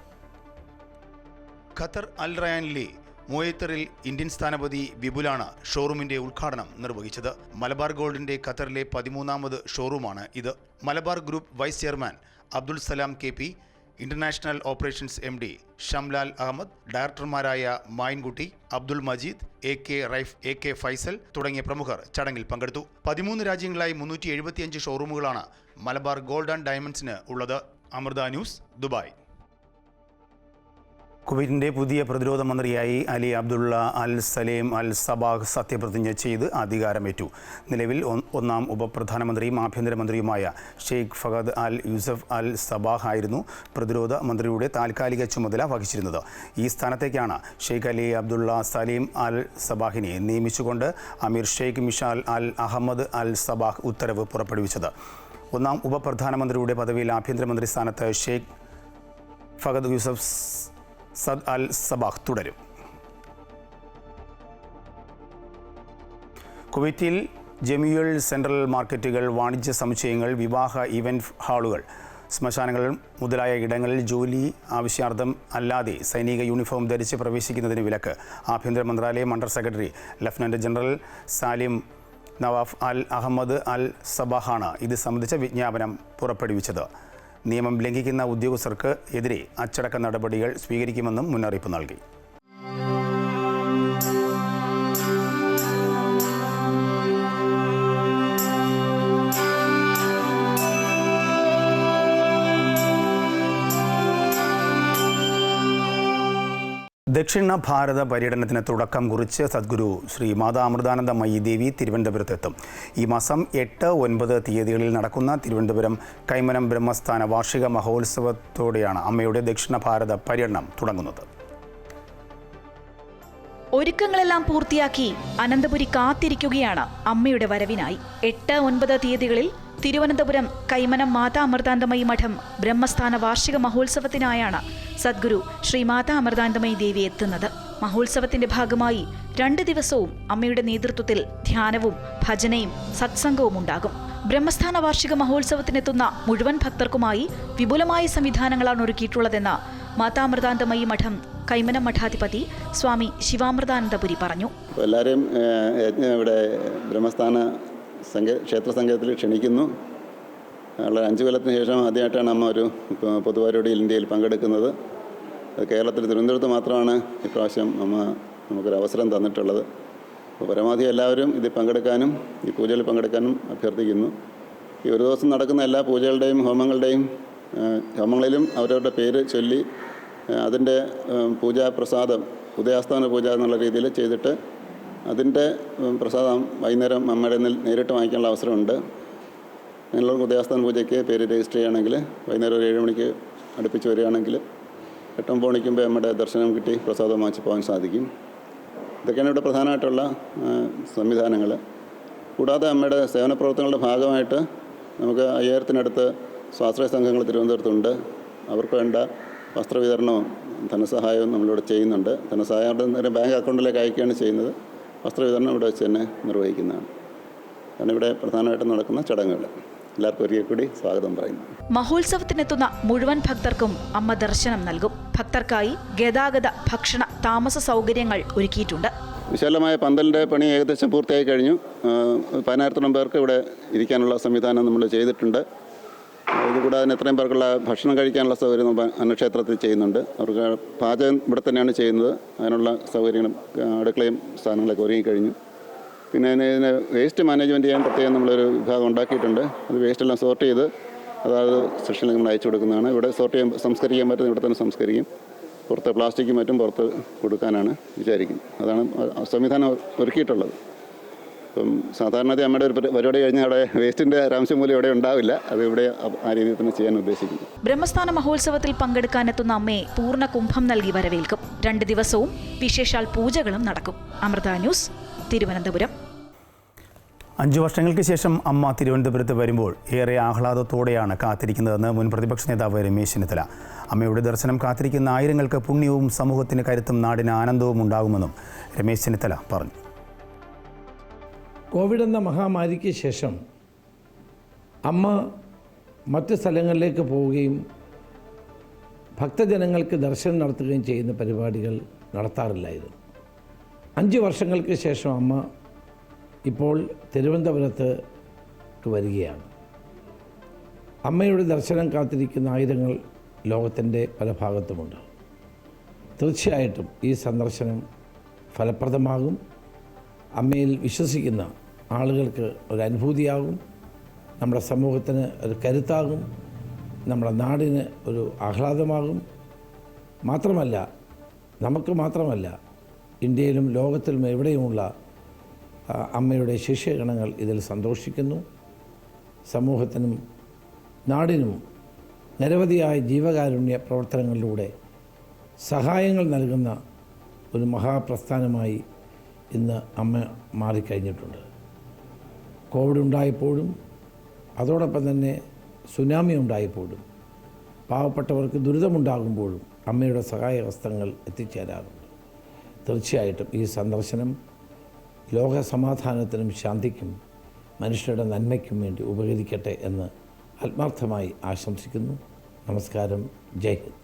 ഖത്തർ അൽ റയാനിലെ മോയത്തറിൽ ഇന്ത്യൻ സ്ഥാനപതി വിപുലാണ് ഷോറൂമിന്റെ ഉദ്ഘാടനം നിർവഹിച്ചത്. മലബാർ ഗോൾഡിന്റെ ഖത്തറിലെ 13ാമത് ഷോറൂമാണ് ഇത്. Malabar group vice chairman Abdul Salam KP, international operations MD Shamlal Ahammed, ഡയറക്ടർമാരായ മായിൻകുട്ടി, അബ്ദുൾ മജീദ്, AK ഫൈസൽ തുടങ്ങിയ പ്രമുഖർ ചടങ്ങിൽ പങ്കെടുത്തു. 13 രാജ്യങ്ങളായി 375 ഷോറൂമുകളാണ് മലബാർ ഗോൾഡ് ആൻഡ് ഡയമണ്ട്സിന് ഉള്ളത്. Amrita news, Dubai. കുവൈറ്റിൻ്റെ പുതിയ പ്രതിരോധ മന്ത്രിയായി Ali Abdullah Al Salem Al Sabah സത്യപ്രതിജ്ഞ ചെയ്ത് അധികാരമേറ്റു. നിലവിൽ ഒന്നാം ഉപപ്രധാനമന്ത്രിയും ആഭ്യന്തരമന്ത്രിയുമായ Sheikh Fahad Al Yousef Al Sabah ആയിരുന്നു പ്രതിരോധ മന്ത്രിയുടെ താൽക്കാലിക ചുമതല വഹിച്ചിരുന്നത്. ഈ സ്ഥാനത്തേക്കാണ് ഷെയ്ഖ് അലി അബ്ദുള്ള സലീം അൽ സബാഹിനെ നിയമിച്ചുകൊണ്ട് അമീർ ഷെയ്ഖ് മിഷാൽ അൽ അഹമ്മദ് അൽ സബാഹ് ഉത്തരവ് പുറപ്പെടുവിച്ചത്. ഒന്നാം ഉപപ്രധാനമന്ത്രിയുടെ പദവിയിൽ ആഭ്യന്തരമന്ത്രി സ്ഥാനത്ത് ഷെയ്ഖ് ഫഹദ് യൂസഫ് സദ് അൽ സബാഹ് തുടരും. കുവൈറ്റിൽ ജമിയുൽ സെൻട്രൽ മാർക്കറ്റുകൾ, വാണിജ്യ സമുച്ചയങ്ങൾ, വിവാഹ ഇവന്റ് ഹാളുകൾ, ശ്മശാനങ്ങൾ മുതലായ ഇടങ്ങളിൽ ജോലി ആവശ്യാർത്ഥം അല്ലാതെ സൈനിക യൂണിഫോം ധരിച്ച് പ്രവേശിക്കുന്നതിന് വിലക്ക്. ആഭ്യന്തര മന്ത്രാലയം under secretary lieutenant general Salem Nawaf Al Ahmad Al സബാഹാണ് ഇത് സംബന്ധിച്ച വിജ്ഞാപനം പുറപ്പെടുവിച്ചത്. നിയമം ലംഘിക്കുന്ന ഉദ്യോഗസ്ഥർക്ക് എതിരെ അച്ചടക്ക നടപടികൾ സ്വീകരിക്കുമെന്നും മുന്നറിയിപ്പ് നൽകി. ദക്ഷിണ ഭാരത പര്യടനത്തിന് തുടക്കം കുറിച്ച് സദ്ഗുരു ശ്രീ മാതാ അമൃതാനന്ദമയി ദേവി തിരുവനന്തപുരത്തെത്തും. ഈ മാസം 8, 9 തീയതികളിൽ നടക്കുന്ന തിരുവനന്തപുരം കൈമനം ബ്രഹ്മസ്ഥാന വാർഷിക മഹോത്സവത്തോടെയാണ് അമ്മയുടെ ദക്ഷിണ ഭാരത പര്യടനം തുടങ്ങുന്നത്. ഒരുക്കങ്ങളെല്ലാം പൂർത്തിയാക്കി അനന്തപുരി കാത്തിരിക്കുകയാണ് അമ്മയുടെ വരവിനായി. 8, 9 തീയതികളിൽ തിരുവനന്തപുരം കൈമനം മാതാ അമൃതാനന്ദമയി മഠം ബ്രഹ്മസ്ഥാന വാർഷിക മഹോത്സവത്തിനായാണ് സദ്ഗുരു ശ്രീ മാതാ അമൃതാനന്ദമയി ദേവി എത്തുന്നത്. മഹോത്സവത്തിന്റെ ഭാഗമായി 2 ദിവസവും അമ്മയുടെ നേതൃത്വത്തിൽ ധ്യാനവും ഭജനയും സത്സംഗവും ഉണ്ടാകും. ബ്രഹ്മസ്ഥാന വാർഷിക മഹോത്സവത്തിനെത്തുന്ന മുഴുവൻ ഭക്തർക്കുമായി വിപുലമായ സംവിധാനങ്ങളാണ് ഒരുക്കിയിട്ടുള്ളതെന്ന് മാതാ അമൃതാനന്ദമയി മഠം കൈമനം മഠാധിപതി സ്വാമി ശിവാമൃതാനന്ദപുരി പറഞ്ഞു. എല്ലാവരെയും ഇവിടെ ബ്രഹ്മസ്ഥാന ക്ഷേത്ര സംഘത്തിൽ ക്ഷണിക്കുന്നു. 5 കൊല്ലത്തിന് ശേഷം ആദ്യമായിട്ടാണ് അമ്മ ഒരു പൊതുപരിപാടിയിൽ ഇന്ത്യയിൽ പങ്കെടുക്കുന്നത്. കേരളത്തിൽ തിരുവനന്തപുരത്ത് മാത്രമാണ് ഇപ്രാവശ്യം അമ്മ നമുക്കൊരു അവസരം തന്നിട്ടുള്ളത്. അപ്പോൾ പരമാവധി എല്ലാവരും ഇതിൽ പങ്കെടുക്കാനും ഈ പൂജയിൽ പങ്കെടുക്കാനും അഭ്യർത്ഥിക്കുന്നു. ഈ ഒരു ദിവസം നടക്കുന്ന എല്ലാ പൂജകളുടെയും ഹോമങ്ങളിലും അവരവരുടെ പേര് ചൊല്ലി അതിൻ്റെ പൂജാ പ്രസാദം ഉദയാസ്തമന പൂജ എന്നുള്ള രീതിയിൽ ചെയ്തിട്ട് അതിൻ്റെ പ്രസാദം വൈകുന്നേരം അമ്മയുടെ നേരിട്ട് വാങ്ങിക്കാനുള്ള അവസരമുണ്ട്. നിങ്ങളുടെ ഉദയാസ്തമന പൂജയ്ക്ക് പേര് രജിസ്റ്റർ ചെയ്യുകയാണെങ്കിൽ വൈകുന്നേരം ഒരു 7 മണിക്ക് അടുപ്പിച്ച് വരികയാണെങ്കിൽ 8-9 മണിക്കുമ്പോൾ അമ്മയുടെ ദർശനം കിട്ടി പ്രസാദം വാങ്ങിച്ച് പോകാൻ സാധിക്കും. ഇതൊക്കെയാണ് ഇവിടെ പ്രധാനമായിട്ടുള്ള സംവിധാനങ്ങൾ. കൂടാതെ അമ്മയുടെ സേവന പ്രവർത്തനങ്ങളുടെ ഭാഗമായിട്ട് നമുക്ക് 5000-നടുത്ത് സ്വാശ്രയ സംഘങ്ങൾ തിരുവനന്തപുരത്തുണ്ട്. അവർക്ക് വേണ്ട വസ്ത്രവിതരണവും ധനസഹായവും നമ്മളിവിടെ ചെയ്യുന്നുണ്ട്. ധനസഹായം ബാങ്ക് അക്കൗണ്ടിലേക്ക് അയക്കുകയാണ് ചെയ്യുന്നത്. വസ്ത്രവിതരണം ഇവിടെ വെച്ച് തന്നെ നിർവഹിക്കുന്നതാണ്. അതാണ് ഇവിടെ പ്രധാനമായിട്ടും നടക്കുന്ന ചടങ്ങുകൾ. എല്ലാവർക്കും ഒരിക്കൽ കൂടി സ്വാഗതം പറയുന്നു. മഹോത്സവത്തിനെത്തുന്ന മുഴുവൻ ഭക്തർക്കും അമ്മ ദർശനം നൽകും. ഭക്തർക്കായി ഗതാഗത, ഭക്ഷണ, താമസ സൗകര്യങ്ങൾ ഒരുക്കിയിട്ടുണ്ട്. വിശാലമായ പന്തലിൻ്റെ പണി ഏകദേശം പൂർത്തിയായി കഴിഞ്ഞു. 10,000-ഓളം പേർക്ക് ഇവിടെ ഇരിക്കാനുള്ള സംവിധാനം നമ്മൾ ചെയ്തിട്ടുണ്ട്. ഇതുകൂടാതെ എത്രയും പേർക്കുള്ള ഭക്ഷണം കഴിക്കാനുള്ള സൗകര്യം നമ്മൾ അന്നക്ഷേത്രത്തിൽ ചെയ്യുന്നുണ്ട്. അവർക്ക് പാചകം ഇവിടെ തന്നെയാണ് ചെയ്യുന്നത്. അതിനുള്ള സൗകര്യങ്ങളും അടുക്കളയും സാധനങ്ങളൊക്കെ ഒരുങ്ങിക്കഴിഞ്ഞു. പിന്നെ ഇതിന് വേസ്റ്റ് മാനേജ്മെൻറ്റ് ചെയ്യാൻ പ്രത്യേകം നമ്മളൊരു വിഭാഗം ഉണ്ടാക്കിയിട്ടുണ്ട്. അത് വേസ്റ്റെല്ലാം സോർട്ട് ചെയ്ത് അതായത് സെക്ഷനിലേക്ക് നമ്മൾ അയച്ചു കൊടുക്കുന്നതാണ്. ഇവിടെ സോർട്ട് ചെയ്യാൻ സംസ്കരിക്കാൻ പറ്റുന്ന ഇവിടെ തന്നെ സംസ്കരിക്കും. പുറത്ത് പ്ലാസ്റ്റിക്കും മറ്റും പുറത്ത് കൊടുക്കാനാണ് വിചാരിക്കുന്നത്. അതാണ് സംവിധാനം ഒരുക്കിയിട്ടുള്ളത്. ഇപ്പം സാധാരണ അമ്മയുടെ ഒരു പരിപാടി കഴിഞ്ഞാൽ അവിടെ വേസ്റ്റിൻ്റെ അംശം മൂലം ഇവിടെ ഉണ്ടാവില്ല. അത് ഇവിടെ ആ രീതിയിൽ തന്നെ ചെയ്യാൻ ഉദ്ദേശിക്കുന്നു. ബ്രഹ്മസ്ഥാന മഹോത്സവത്തിൽ പങ്കെടുക്കാനെത്തുന്ന അമ്മയെ പൂർണ്ണ കുംഭം നൽകി വരവേൽക്കും. 2 ദിവസവും വിശേഷാൽ പൂജകളും നടക്കും. അമൃത ന്യൂസ്, തിരുവനന്തപുരം. 5 വർഷങ്ങൾക്ക് ശേഷം അമ്മ തിരുവനന്തപുരത്ത് വരുമ്പോൾ ഏറെ ആഹ്ലാദത്തോടെയാണ് കാത്തിരിക്കുന്നതെന്ന് മുൻ പ്രതിപക്ഷ നേതാവ് രമേശ് ചെന്നിത്തല. അമ്മയുടെ ദർശനം കാത്തിരിക്കുന്ന ആയിരങ്ങൾക്ക് പുണ്യവും സമൂഹത്തിന് കരുത്തും നാടിന് ആനന്ദവും ഉണ്ടാകുമെന്നും രമേശ് ചെന്നിത്തല പറഞ്ഞു. കോവിഡ് എന്ന മഹാമാരിക്ക് ശേഷം അമ്മ മറ്റ് സ്ഥലങ്ങളിലേക്ക് പോവുകയും ഭക്തജനങ്ങൾക്ക് ദർശനം നടത്തുകയും ചെയ്യുന്ന പരിപാടികൾ നടത്താറില്ലായിരുന്നു. 5 വർഷങ്ങൾക്ക് ശേഷം അമ്മ ഇപ്പോൾ തിരുവനന്തപുരത്ത് വരികയാണ്. അമ്മയുടെ ദർശനം കാത്തിരിക്കുന്ന ആയിരങ്ങൾ ലോകത്തിൻ്റെ പല ഭാഗത്തുമുണ്ട്. തീർച്ചയായിട്ടും ഈ സന്ദർശനം ഫലപ്രദമാകും. അമ്മയിൽ വിശ്വസിക്കുന്ന ആളുകൾക്ക് ഒരു അനുഭൂതിയാകും, നമ്മുടെ സമൂഹത്തിന് ഒരു കരുത്താകും, നമ്മുടെ നാടിന് ഒരു ആഹ്ലാദമാകും. മാത്രമല്ല നമുക്ക് മാത്രമല്ല ഇന്ത്യയിലും ലോകത്തിലും എവിടെയുമുള്ള അമ്മയുടെ ശിഷ്യഗണങ്ങൾ ഇതിൽ സന്തോഷിക്കുന്നു. സമൂഹത്തിനും നാടിനും നിരവധിയായ ജീവകാരുണ്യ പ്രവർത്തനങ്ങളിലൂടെ സഹായങ്ങൾ നൽകുന്ന ഒരു മഹാപ്രസ്ഥാനമായി ഇന്ന് അമ്മ മാറിക്കഴിഞ്ഞിട്ടുണ്ട്. കോവിഡ് ഉണ്ടായപ്പോഴും അതോടൊപ്പം തന്നെ സുനാമി ഉണ്ടായപ്പോഴും പാവപ്പെട്ടവർക്ക് ദുരിതമുണ്ടാകുമ്പോഴും അമ്മയുടെ സഹായഹസ്തങ്ങൾ എത്തിച്ചേരാറുണ്ട്. തീർച്ചയായിട്ടും ഈ സന്ദർശനം ലോക സമാധാനത്തിനും ശാന്തിക്കും മനുഷ്യരുടെ നന്മയ്ക്കും വേണ്ടി ഉപകരിക്കട്ടെ എന്ന് ആത്മാർത്ഥമായി ആശംസിക്കുന്നു. നമസ്കാരം. ജയ് ഹിന്ദ്.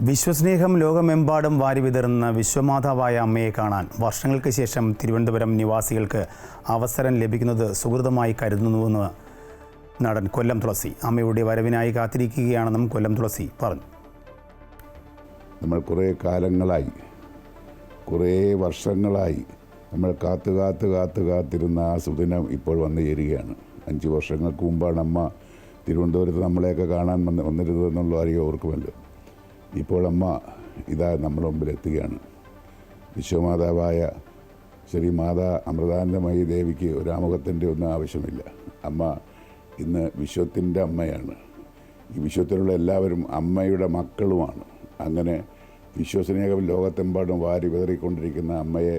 വിശ്വസ്നേഹം ലോകമെമ്പാടും വാരി വിതറുന്ന വിശ്വമാതാവായ അമ്മയെ കാണാൻ വർഷങ്ങൾക്ക് ശേഷം തിരുവനന്തപുരം നിവാസികൾക്ക് അവസരം ലഭിക്കുന്നത് സുഹൃതമായി കരുതുന്നുവെന്ന് നടൻ കൊല്ലം തുളസി അമ്മയുടെ വരവിനായി കാത്തിരിക്കുകയാണെന്നും കൊല്ലം തുളസി പറഞ്ഞു. നമ്മൾ കുറേ കാലങ്ങളായി, കുറേ വർഷങ്ങളായി നമ്മൾ കാത്തിരുന്ന ആ സുദിനം ഇപ്പോൾ വന്നു ചേരുകയാണ്. 5 വർഷങ്ങൾക്ക് മുമ്പാണ് അമ്മ തിരുവനന്തപുരത്ത് നമ്മളെയൊക്കെ കാണാൻ വന്നിരുന്നതെന്നുള്ള അറിയോ ഓർക്കുമല്ലോ. ഇപ്പോൾ അമ്മ ഇതാ നമ്മുടെ മുമ്പിൽ എത്തുകയാണ്. വിശ്വമാതാവായ ശ്രീ മാതാ അമൃതാനന്ദമയി ദേവിക്ക് ഒരു ആമുഖത്തിൻ്റെ ഒന്നും ആവശ്യമില്ല. അമ്മ ഇന്ന് വിശ്വത്തിൻ്റെ അമ്മയാണ്. ഈ വിശ്വത്തിലുള്ള എല്ലാവരും അമ്മയുടെ മക്കളുമാണ്. അങ്ങനെ വിശ്വസ്നേഹം ലോകത്തെമ്പാടും വാരി വിതറിക്കൊണ്ടിരിക്കുന്ന അമ്മയെ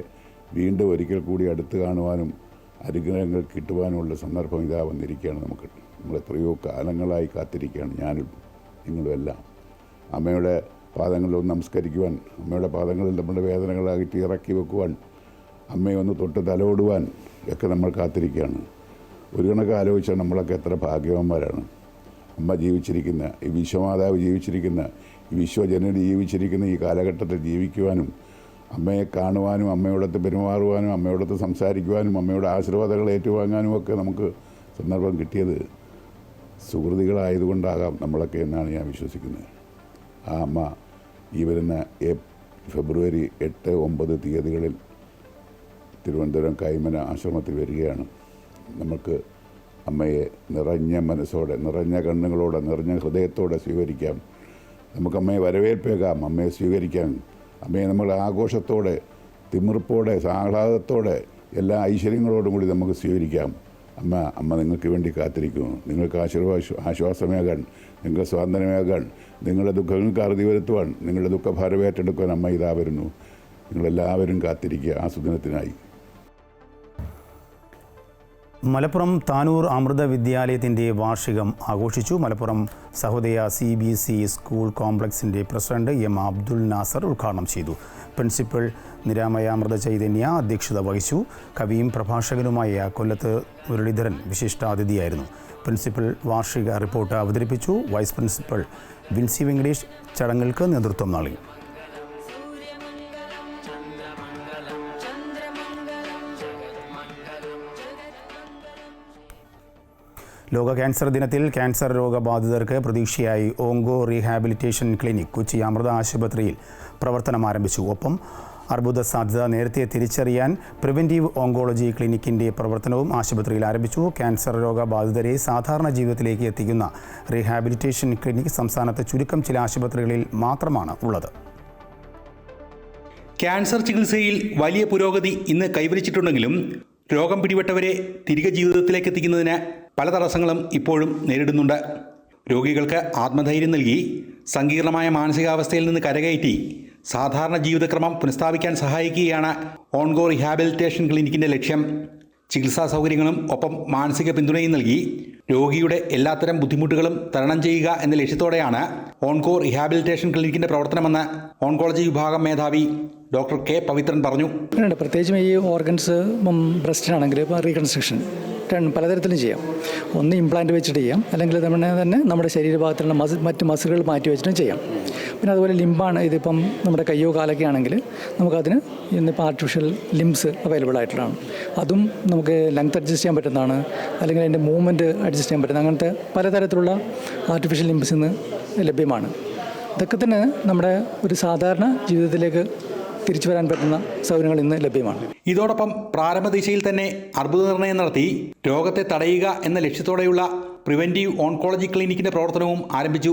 വീണ്ടും ഒരിക്കൽ കൂടി അടുത്ത് കാണുവാനും അനുഗ്രഹങ്ങൾ കിട്ടുവാനുമുള്ള സന്ദർഭം ഇതാ വന്നിരിക്കുകയാണ്. നമ്മൾ എത്രയോ കാലങ്ങളായി കാത്തിരിക്കുകയാണ്, ഞാനും നിങ്ങളും എല്ലാം. അമ്മയുടെ പാദങ്ങളിലൊന്ന് നമസ്കരിക്കുവാൻ, അമ്മയുടെ പാദങ്ങളിൽ നമ്മുടെ വേദനകളായിട്ട് ഇറക്കി വെക്കുവാൻ, അമ്മയെ ഒന്ന് തൊട്ട് തലോടുവാൻ ഒക്കെ നമ്മൾ കാത്തിരിക്കുകയാണ്. ഒരു കണക്ക് ആലോചിച്ചാൽ നമ്മളൊക്കെ എത്ര ഭാഗ്യവാന്മാരാണ്. അമ്മ ജീവിച്ചിരിക്കുന്ന, ഈ വിശ്വമാതാവ് ജീവിച്ചിരിക്കുന്ന, ഈ വിശ്വജനനി ജീവിച്ചിരിക്കുന്ന ഈ കാലഘട്ടത്തിൽ ജീവിക്കുവാനും അമ്മയെ കാണുവാനും അമ്മയോടൊത്ത് പെരുമാറുവാനും അമ്മയോടൊത്ത് സംസാരിക്കുവാനും അമ്മയുടെ ആശീർവാദങ്ങൾ ഏറ്റുവാങ്ങാനും ഒക്കെ നമുക്ക് സന്ദർഭം കിട്ടിയത് സുഹൃതികളായതുകൊണ്ടാകാം നമ്മളൊക്കെ എന്നാണ് ഞാൻ വിശ്വസിക്കുന്നത്. ആ അമ്മ ഈ വരുന്ന ഫെബ്രുവരി 8, 9 തീയതികളിൽ തിരുവനന്തപുരം കൈമന ആശ്രമത്തിൽ വരികയാണ്. നമുക്ക് അമ്മയെ നിറഞ്ഞ മനസ്സോടെ, നിറഞ്ഞ കണ്ണുകളോടെ, നിറഞ്ഞ ഹൃദയത്തോടെ സ്വീകരിക്കാം. നമുക്ക് അമ്മയെ വരവേൽപ്പേക്കാം, അമ്മയെ സ്വീകരിക്കാം. അമ്മയെ നമ്മൾ ആഘോഷത്തോടെ, തിമിർപ്പോടെ, ആഹ്ലാദത്തോടെ, എല്ലാ ഐശ്വര്യങ്ങളോടും കൂടി നമുക്ക് സ്വീകരിക്കാം. അമ്മ നിങ്ങൾക്ക് വേണ്ടി കാത്തിരിക്കുന്നു. നിങ്ങൾക്ക് ആശ്വാസമേകാൻ, നിങ്ങൾക്ക് സ്വാതന്ത്ര്യമേകാൻ, നിങ്ങളുടെ ദുഃഖങ്ങൾക്ക് അറുതി വരുത്തുവാൻ, നിങ്ങളുടെ ദുഃഖഭാരം ഏറ്റെടുക്കുവാൻ അമ്മ ഇതാ വരുന്നു. നിങ്ങളെല്ലാവരും കാത്തിരിക്കുക ആ സുദിനത്തിനായി. മലപ്പുറം താനൂർ അമൃത വിദ്യാലയത്തിൻ്റെ വാർഷികം ആഘോഷിച്ചു. മലപ്പുറം സഹോദയ CBC സ്കൂൾ കോംപ്ലക്സിൻ്റെ പ്രസിഡന്റ് M. അബ്ദുൽ നാസർ ഉദ്ഘാടനം ചെയ്തു. പ്രിൻസിപ്പൽ നിരാമയ അമൃത ചൈതന്യ അധ്യക്ഷത വഹിച്ചു. കവിയും പ്രഭാഷകനുമായ കൊല്ലത്ത് മുരളീധരൻ വിശിഷ്ടാതിഥിയായിരുന്നു. പ്രിൻസിപ്പൽ വാർഷിക റിപ്പോർട്ട് അവതരിപ്പിച്ചു. വൈസ് പ്രിൻസിപ്പൽ വിൻസി വെങ്കടേഷ് ചടങ്ങുകൾക്ക് നേതൃത്വം നൽകി. ലോക ക്യാൻസർ ദിനത്തിൽ ക്യാൻസർ രോഗബാധിതർക്ക് പ്രതീക്ഷയായി onco rehabilitation clinic Kochi Amrita ആശുപത്രിയിൽ പ്രവർത്തനം ആരംഭിച്ചു. ഒപ്പം അർബുദ സാധ്യത നേരത്തെ തിരിച്ചറിയാൻ പ്രിവെൻറ്റീവ് ഓങ്കോളജി ക്ലിനിക്കിൻ്റെ പ്രവർത്തനവും ആശുപത്രിയിൽ ആരംഭിച്ചു. ക്യാൻസർ രോഗബാധിതരെ സാധാരണ ജീവിതത്തിലേക്ക് എത്തിക്കുന്ന റീഹാബിലിറ്റേഷൻ ക്ലിനിക് സംസ്ഥാനത്ത് ചുരുക്കം ചില ആശുപത്രികളിൽ മാത്രമാണ് ഉള്ളത്. ക്യാൻസർ ചികിത്സയിൽ വലിയ പുരോഗതി ഇന്ന് കൈവരിച്ചിട്ടുണ്ടെങ്കിലും രോഗം പിടിപെട്ടവരെ തിരികെ ജീവിതത്തിലേക്ക് എത്തിക്കുന്നതിന് പല തടസ്സങ്ങളും ഇപ്പോഴും നേരിടുന്നുണ്ട്. രോഗികൾക്ക് ആത്മധൈര്യം നൽകി സങ്കീർണമായ മാനസികാവസ്ഥയിൽ നിന്ന് കരകയറ്റി സാധാരണ ജീവിതക്രമം പുനഃസ്ഥാപിക്കാൻ സഹായിക്കുകയാണ് ഓൺഗോ റീഹാബിലിറ്റേഷൻ ക്ലിനിക്കിൻ്റെ ലക്ഷ്യം. ചികിത്സാ സൗകര്യങ്ങളും ഒപ്പം മാനസിക പിന്തുണയും നൽകി രോഗിയുടെ എല്ലാത്തരം ബുദ്ധിമുട്ടുകളും തരണം ചെയ്യുക എന്ന ലക്ഷ്യത്തോടെയാണ് ഓൺകോ റീഹാബിലിറ്റേഷൻ ക്ലിനിക്കിൻ്റെ പ്രവർത്തനമെന്ന് ഓൺകോളജി വിഭാഗം മേധാവി ഡോക്ടർ K. പവിത്രൻ പറഞ്ഞു. പ്രത്യേകിച്ചും ഈ ഓർഗൻസ് ബ്രസ്റ്റിനാണെങ്കിൽ ഇപ്പോൾ റീകൺസ്ട്രക്ഷൻ പലതരത്തിലും ചെയ്യാം. ഒന്ന് ഇംപ്ലാന്റ് വെച്ചിട്ട് ചെയ്യാം, അല്ലെങ്കിൽ തന്നെ നമ്മുടെ ശരീരഭാഗത്തുള്ള മറ്റ് മസിലുകൾ മാറ്റി വെച്ചിട്ടും ചെയ്യാം. പിന്നെ അതുപോലെ ലിംബാണ്, ഇതിപ്പം നമ്മുടെ കയ്യോ കാലൊക്കെ ആണെങ്കിൽ നമുക്കതിന് ഇന്നിപ്പോൾ ആർട്ടിഫിഷ്യൽ ലിംബ്സ് അവൈലബിൾ ആയിട്ടുള്ളതാണ്. അതും നമുക്ക് ലെങ്ത് അഡ്ജസ്റ്റ് ചെയ്യാൻ പറ്റുന്നതാണ്, അല്ലെങ്കിൽ അതിൻ്റെ മൂവ്മെൻറ്റ് അഡ്ജസ്റ്റ് ചെയ്യാൻ പറ്റുന്ന അങ്ങനത്തെ പലതരത്തിലുള്ള ആർട്ടിഫിഷ്യൽ ലിംബ്സ് ഇന്ന് ലഭ്യമാണ്. ഇതൊക്കെ തന്നെ നമ്മുടെ ഒരു സാധാരണ ജീവിതത്തിലേക്ക് തിരിച്ചു വരാൻ പറ്റുന്ന സൗകര്യങ്ങൾ ഇന്ന് ലഭ്യമാണ്. ഇതോടൊപ്പം പ്രാരംഭ ദിശയിൽ തന്നെ അർബുദ നിർണയം നടത്തി രോഗത്തെ തടയുക എന്ന ലക്ഷ്യത്തോടെയുള്ള പ്രിവെൻറ്റീവ് ഓൺകോളജി ക്ലിനിക്കിൻ്റെ പ്രവർത്തനവും ആരംഭിച്ചു.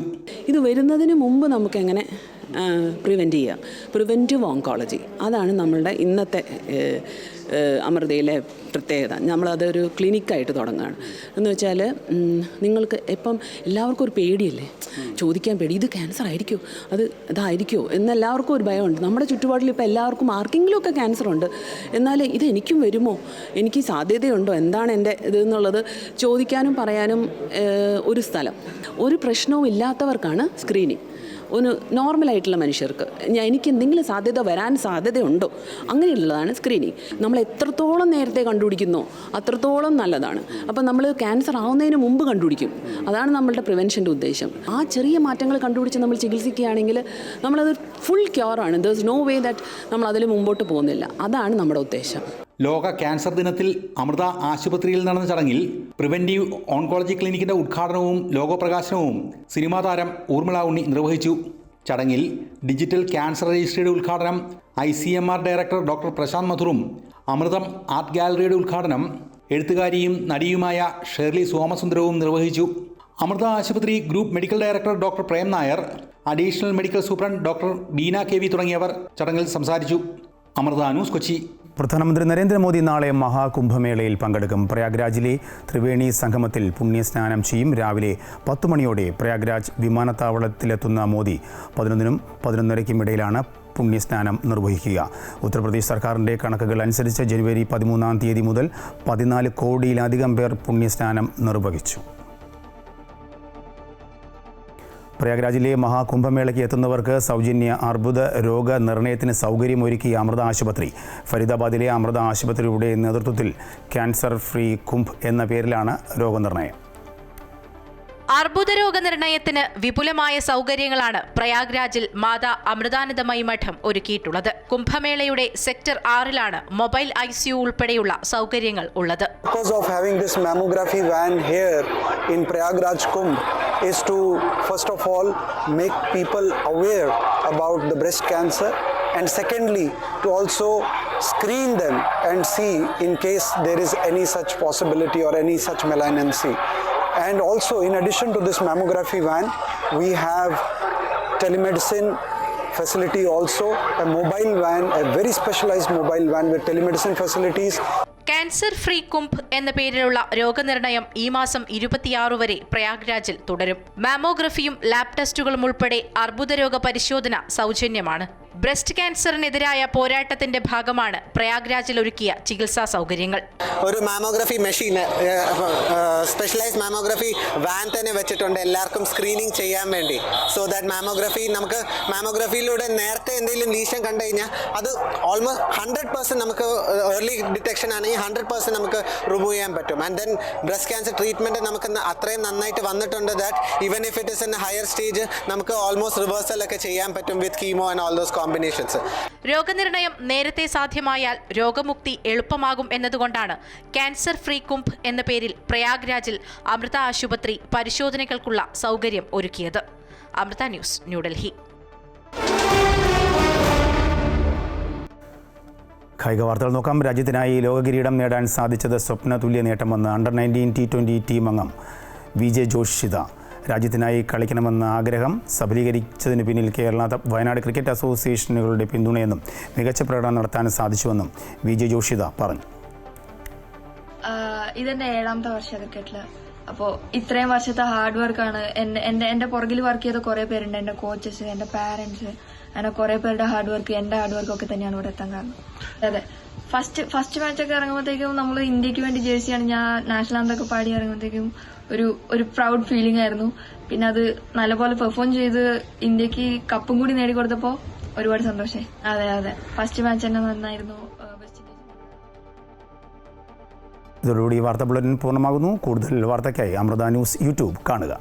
ഇത് വരുന്നതിന് മുമ്പ് നമുക്കെങ്ങനെ പ്രിവെൻറ്റ് ചെയ്യുക. പ്രിവെൻറ്റീവ് ഓങ്കോളജി അതാണ് നമ്മളുടെ ഇന്നത്തെ അമൃതയിലെ പ്രത്യേകത. നമ്മളതൊരു ക്ലിനിക്കായിട്ട് തുടങ്ങുകയാണ്. എന്ന് വെച്ചാൽ നിങ്ങൾക്ക് ഇപ്പം എല്ലാവർക്കും ഒരു പേടിയല്ലേ, ചോദിക്കാൻ പേടി, ഇത് ക്യാൻസർ ആയിരിക്കുമോ, ഇതായിരിക്കുമോ എന്നെല്ലാവർക്കും ഒരു ഭയമുണ്ട്. നമ്മുടെ ചുറ്റുപാടിൽ ഇപ്പോൾ എല്ലാവർക്കും ആർക്കെങ്കിലുമൊക്കെ ക്യാൻസർ ഉണ്ട്, എന്നാൽ ഇത് എനിക്കും വരുമോ, എനിക്ക് സാധ്യതയുണ്ടോ, എന്താണ് എൻ്റെ ഇതെന്നുള്ളത് ചോദിക്കാനും പറയാനും ഒരു സ്ഥലം. ഒരു പ്രശ്നവും ഇല്ലാത്തവർക്കാണ് സ്ക്രീനിങ്. ഒരു നോർമലായിട്ടുള്ള മനുഷ്യർക്ക് എനിക്ക് എന്തെങ്കിലും സാധ്യത വരാൻ സാധ്യതയുണ്ടോ, അങ്ങനെയുള്ളതാണ് സ്ക്രീനിങ്. നമ്മൾ എത്രത്തോളം നേരത്തെ കണ്ടുപിടിക്കുന്നോ അത്രത്തോളം നല്ലതാണ്. അപ്പം നമ്മൾ ക്യാൻസർ ആവുന്നതിന് മുമ്പ് കണ്ടുപിടിക്കും. അതാണ് നമ്മളുടെ പ്രിവെൻഷൻ്റെ ഉദ്ദേശം. ആ ചെറിയ മാറ്റങ്ങൾ കണ്ടുപിടിച്ച് നമ്മൾ ചികിത്സിക്കുകയാണെങ്കിൽ നമ്മളത് ഫുൾ ക്യൂറാണ്. There is no way that നമ്മൾ അതിൽ മുമ്പോട്ട് പോകുന്നില്ല. അതാണ് നമ്മുടെ ഉദ്ദേശം. ലോക ക്യാൻസർ ദിനത്തിൽ അമൃത ആശുപത്രിയിൽ നടന്ന ചടങ്ങിൽ പ്രിവെൻറ്റീവ് ഓൺകോളജി ക്ലിനിക്കിൻ്റെ ഉദ്ഘാടനവും ലോഗോപ്രകാശനവും സിനിമാ താരം ഊർമിള ഉണ്ണി നിർവഹിച്ചു. ചടങ്ങിൽ ഡിജിറ്റൽ ക്യാൻസർ രജിസ്ട്രിയുടെ ഉദ്ഘാടനം ICMR ഡയറക്ടർ ഡോക്ടർ പ്രശാന്ത് മധുറും, അമൃതം ആർട്ട് ഗാലറിയുടെ ഉദ്ഘാടനം എഴുത്തുകാരിയും നടിയുമായ ഷേർലി സോമസുന്ദരവും നിർവഹിച്ചു. അമൃത ആശുപത്രി group medical director doctor Prem Nair, additional medical superintendent doctor Beena KV തുടങ്ങിയവർ ചടങ്ങിൽ സംസാരിച്ചു. അമൃത ന്യൂസ്, കൊച്ചി. പ്രധാനമന്ത്രി നരേന്ദ്രമോദി നാളെ മഹാകുംഭമേളയിൽ പങ്കെടുക്കും. പ്രയാഗ്രാജിലെ ത്രിവേണി സംഗമത്തിൽ പുണ്യസ്നാനം ചെയ്യും. രാവിലെ 10 മണിയോടെ പ്രയാഗ്രാജ് വിമാനത്താവളത്തിലെത്തുന്ന മോദി 11നും 11:30ക്കും ഇടയിലാണ് പുണ്യസ്നാനം നിർവഹിക്കുക. ഉത്തർപ്രദേശ് സർക്കാരിൻ്റെ കണക്കുകൾ അനുസരിച്ച് ജനുവരി 13-ാം തീയതി മുതൽ 14 കോടിയിലധികം പേർ പുണ്യസ്നാനം നിർവഹിച്ചു. പ്രയാഗ്രാജിലെ മഹാകുംഭമേളയ്ക്ക് എത്തുന്നവർക്ക് സൗജന്യ അർബുദ രോഗ നിർണയത്തിന് സൗകര്യമൊരുക്കിയ അമൃത ആശുപത്രി. ഫരീദാബാദിലെ അമൃത ആശുപത്രിയുടെ നേതൃത്വത്തിൽ ക്യാൻസർ ഫ്രീ കുംഭ് എന്ന പേരിലാണ് രോഗനിർണയം. അർബുദ രോഗനിർണയത്തിന് വിപുലമായ സൗകര്യങ്ങളാണ് പ്രയാഗ്രാജിൽ മാതാ അമൃതാനന്ദമയി മഠം ഒരുക്കിയിട്ടുള്ളത്. കുംഭമേളയുടെ സെക്ടർ 6-ലാണ് മൊബൈൽ ICU ഉൾപ്പെടെയുള്ള സൗകര്യങ്ങൾ ഉള്ളത്. Because of having this mammography van here in Prayagraj Kumbh is to first of all make people aware about the breast cancer, and secondly to also screen them and see in case there is any such possibility or any such malignancy. And also, in addition to this mammography van, we have telemedicine facility also, a mobile van, a very specialized mobile van with telemedicine facilities. Cancer free Kumbh എന്ന പേരിലുള്ള രോഗനിർണയം ഈ മാസം 26 വരെ പ്രയാഗ്രാജിൽ തുടരും. മാമോഗ്രഫിയും ലാബ് ടെസ്റ്റുകളും ഉൾപ്പെടെ അർബുദ രോഗ പരിശോധന സൗജന്യമാണ്. ബ്രസ്റ്റ് ക്യാൻസറിനെതിരായ പോരാട്ടത്തിന്റെ ഭാഗമാണ് പ്രയാഗ്രാജിൽ ഒരുക്കിയ ചികിത്സാ സൗകര്യങ്ങൾ. ഒരു mammography machine, specialised mammography van തന്നെ വെച്ചിട്ടുണ്ട് എല്ലാവർക്കും സ്ക്രീനിങ് ചെയ്യാൻ വേണ്ടി. സോ ദാറ്റ് നമുക്ക് മാമോഗ്രഫിയിലൂടെ നേരത്തെ എന്തെങ്കിലും ലീഷൻ കണ്ടു കഴിഞ്ഞാൽ അത് ഓൾമോസ്റ്റ് 100% നമുക്ക് ഏർലി ഡിറ്റക്ഷൻ ആണെങ്കിൽ 100% നമുക്ക് റിമൂവ് ചെയ്യാൻ പറ്റും. And then breast cancer treatment നമുക്ക് അത്രയും നന്നായിട്ട് വന്നിട്ടുണ്ട് that even if it is in higher stage നമുക്ക് ഓൾമോസ്റ്റ് റിവേഴ്സൽ ഒക്കെ ചെയ്യാൻ പറ്റും with chemo and all those combinations. രോഗനിർണയം നേരത്തെ സാധ്യമായാൽ രോഗമുക്തി എളുപ്പമാകും എന്നതുകൊണ്ടാണ് ക്യാൻസർ ഫ്രീ കുംഭ് എന്ന പേരിൽ പ്രയാഗ്രാജിൽ അമൃത ആശുപത്രി പരിശോധനകൾക്കുള്ള സൗകര്യം ഒരുക്കിയത്. അമൃത ന്യൂസ്, ന്യൂഡൽഹി. കായിക വാർത്തകൾ നോക്കാം. രാജ്യത്തിനായി ലോകകിരീടം നേടാൻ സാധിച്ചത് സ്വപ്ന തുല്യ നേട്ടമെന്ന് അണ്ടർ-19 T20 ടീം അംഗം VJ ജോഷിത. രാജ്യത്തിനായി കളിക്കണമെന്ന ആഗ്രഹം സഫലീകരിച്ചതിന് പിന്നിൽ കേരള വയനാട് ക്രിക്കറ്റ് അസോസിയേഷനുകളുടെ പിന്തുണയെന്നും മികച്ച പ്രകടനം നടത്താൻ സാധിച്ചുവെന്നും VJ ജോഷിത പറഞ്ഞു. ഇതെന്റെ 7ാമത്തെ വർഷം ക്രിക്കറ്റിൽ. അപ്പോൾ ഇത്രയും വർഷത്തെ ഹാർഡ് വർക്കാണ്. എന്റെ പുറകിൽ വർക്ക് ചെയ്ത കുറെ പേരുണ്ട്. എന്റെ കോച്ചസ്, എന്റെ പാരന്റ്സ്, അങ്ങനെ കുറെ പേരുടെ ഹാർഡ് വർക്ക്, എന്റെ ഹാർഡ് വർക്ക് ഒക്കെ തന്നെയാണ് ഇവിടെ എത്താൻ കാരണം. അതെ, ഫസ്റ്റ് മാച്ചൊക്കെ ഇറങ്ങുമ്പോഴത്തേക്കും നമ്മൾ ഇന്ത്യക്ക് വേണ്ടി ജേഴ്സിയാണ് ഞാൻ നാഷണൽ ആന്തമൊക്കെ പാടി ഇറങ്ങുമ്പോഴത്തേക്കും ഒരു പ്രൗഡ് ഫീലിംഗ് ആയിരുന്നു. പിന്നെ അത് നല്ലപോലെ പെർഫോം ചെയ്ത് ഇന്ത്യക്ക് കപ്പും കൂടി നേടിക്കൊടുത്തപ്പോൾ ഒരുപാട് സന്തോഷമായി. അതെ, ഫസ്റ്റ് മാച്ച് തന്നെ നന്നായിരുന്നു. ഇതോടുകൂടി വാർത്താ ബുള്ളറ്റിൻ പൂർണ്ണമാകുന്നു. കൂടുതൽ വാർത്തയ്ക്കായി അമൃത ന്യൂസ് യൂട്യൂബ് കാണുക.